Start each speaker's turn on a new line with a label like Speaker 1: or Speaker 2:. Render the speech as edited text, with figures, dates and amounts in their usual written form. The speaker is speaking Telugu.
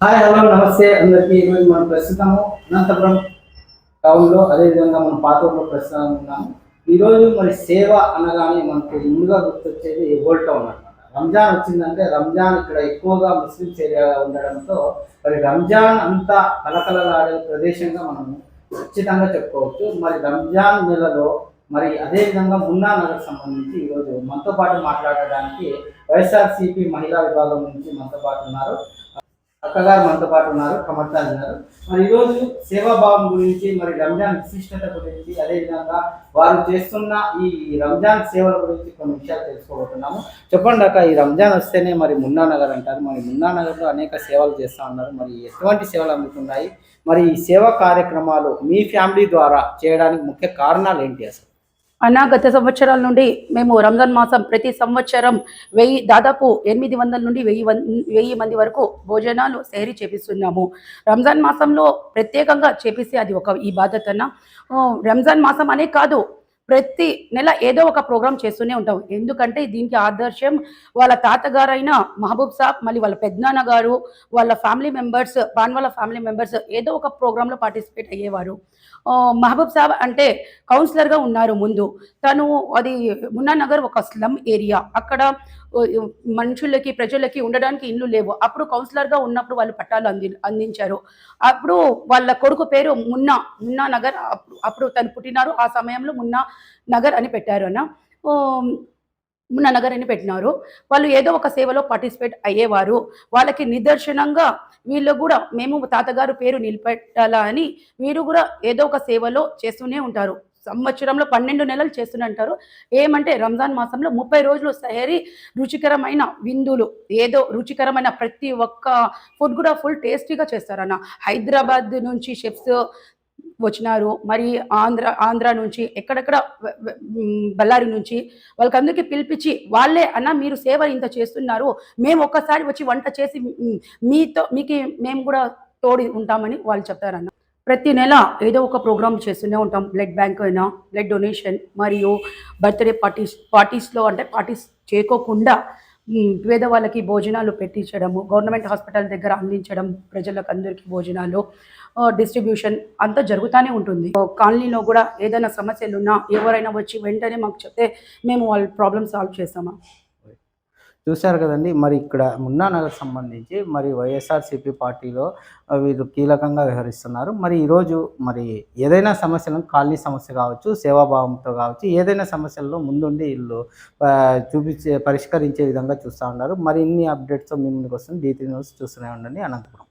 Speaker 1: హాయ్ హలో నమస్తే అందరికీ. ఈరోజు మనం ప్రస్తుతము అనంతపురం టౌన్లో అదేవిధంగా మనం పాతూరులో ప్రస్తుతం ఉన్నాము. ఈరోజు మరి సేవ అనగానే మనకు ముందుగా గుర్తొచ్చేది ఓల్డ్ టౌన్ అనమాట. రంజాన్ వచ్చిందంటే రంజాన్ ఇక్కడ ఎక్కువగా ముస్లిమ్స్ ఏరియా ఉండడంతో మరి రంజాన్ అంతా కలకలలాడే ప్రదేశంగా మనం ఖచ్చితంగా చెప్పుకోవచ్చు. మరి రంజాన్ నెలలో మరి అదేవిధంగా మున్నా నగర్ సంబంధించి ఈరోజు మనతో పాటు మాట్లాడడానికి వైఎస్ఆర్సీపీ మహిళా విభాగం నుంచి మనతో పాటు ఉన్నారు అక్కగారు, మనతో పాటు ఉన్నారు కమర్తాజ్ గారు. మరి ఈరోజు సేవాభావం గురించి, మరి రంజాన్ విశిష్టత గురించి, అదేవిధంగా వారు చేస్తున్న ఈ రంజాన్ సేవల గురించి కొన్ని విషయాలు తెలుసుకోబోతున్నాము. చెప్పండి అక్క, ఈ రంజాన్ వస్తేనే మరి మున్నా నగర్ అంటారు. మరి మున్నా నగర్లో అనేక సేవలు చేస్తూ ఉన్నారు. మరి ఎటువంటి సేవలు అందుతున్నాయి? మరి ఈ సేవా కార్యక్రమాలు మీ ఫ్యామిలీ ద్వారా చేయడానికి ముఖ్య కారణాలు ఏంటి అసలు?
Speaker 2: గత సంవత్సరాల నుండి మేము రంజాన్ మాసం ప్రతి సంవత్సరం దాదాపు 800 నుండి 1000 మంది వరకు భోజనాలు సెహరీ చేపిస్తున్నాము. రంజాన్ మాసంలో ప్రత్యేకంగా చేపిస్తే అది ఒక ఈ బాధ్యతన. రంజాన్ మాసం అనే కాదు, ప్రతి నెల ఏదో ఒక ప్రోగ్రాం చేస్తూనే ఉంటాం. ఎందుకంటే దీనికి ఆదర్శం వాళ్ళ తాతగారైన మహబూబ్ సాబ్, మళ్ళీ వాళ్ళ పెద్దనాన్న గారు, వాళ్ళ ఫ్యామిలీ మెంబర్స్, వాళ్ళ ఫ్యామిలీ మెంబర్స్ ఏదో ఒక ప్రోగ్రాంలో పార్టిసిపేట్ అయ్యేవారు. మహబూబ్ సాబ్ అంటే కౌన్సిలర్గా ఉన్నారు ముందు. తను అది మున్నా నగర్ ఒక స్లమ్ ఏరియా. అక్కడ మనుషులకి ప్రజలకి ఉండడానికి ఇల్లు లేవు. అప్పుడు కౌన్సిలర్గా ఉన్నప్పుడు వాళ్ళు పట్టాలు అందించారు. అప్పుడు వాళ్ళ కొడుకు పేరు మున్నా నగర్. అప్పుడు తను పుట్టినారు. ఆ సమయంలో మున్నా నగర్ అని పెట్టారు అన్న. మున్నా నగర్ అని పెట్టినారు. వాళ్ళు ఏదో ఒక సేవలో పార్టిసిపేట్ అయ్యేవారు. వాళ్ళకి నిదర్శనంగా వీళ్ళు కూడా మేము తాతగారు పేరు నిలబెట్టాలా అని వీరు కూడా ఏదో ఒక సేవలో చేస్తూనే ఉంటారు. సంవత్సరంలో 12 నెలలు చేస్తుంటారు. ఏమంటే రంజాన్ మాసంలో 30 రోజులు సెహరీ, రుచికరమైన విందులు, ఏదో రుచికరమైన ప్రతి ఒక్క ఫుడ్ కూడా ఫుల్ టేస్టీగా చేస్తారన్న. హైదరాబాద్ నుంచి షెఫ్స్ వచ్చినారు. మరి ఆంధ్ర నుంచి ఎక్కడెక్కడ బళ్ళారి నుంచి వాళ్ళకందరికీ పిలిపించి వాళ్ళే అన్న మీరు సేవ ఇంత చేస్తున్నారు, మేము ఒక్కసారి వచ్చి వంట చేసి మీకు మేము కూడా తోడి ఉంటామని వాళ్ళు చెప్తారన్న. ప్రతి నెల ఏదో ఒక ప్రోగ్రామ్ చేస్తూనే ఉంటాం. బ్లడ్ బ్యాంక్ అయినా, బ్లడ్ డొనేషన్, మరియు బర్త్డే పార్టీస్లో అంటే పార్టీస్ చేయకోకుండా పేదవాళ్ళకి భోజనాలు పెట్టించడము, గవర్నమెంట్ హాస్పిటల్ దగ్గర అందించడం, ప్రజలకు అందరికీ భోజనాలు డిస్ట్రిబ్యూషన్ అంతా జరుగుతూనే ఉంటుంది. కాలనీలో కూడా ఏదైనా సమస్యలున్నా ఎవరైనా వచ్చి వెంటనే మాకు చెప్తే మేము వాళ్ళ ప్రాబ్లమ్ సాల్వ్ చేస్తామా.
Speaker 1: చూశారు కదండి. మరి ఇక్కడ మున్నా నగర్ సంబంధించి మరి వైఎస్ఆర్సీపీ పార్టీలో వీళ్ళు కీలకంగా వ్యవహరిస్తున్నారు. మరి ఈరోజు మరి ఏదైనా సమస్యలను, కాలనీ సమస్య కావచ్చు, సేవాభావంతో కావచ్చు, ఏదైనా సమస్యల్లో ముందుండి వీళ్ళు పరిష్కరించే విధంగా చూస్తూ ఉన్నారు. మరి ఇన్ని అప్డేట్స్ మీ ముందుకు వస్తుంది. D3 న్యూస్ చూస్తూనే ఉండండి. అనంతపురం.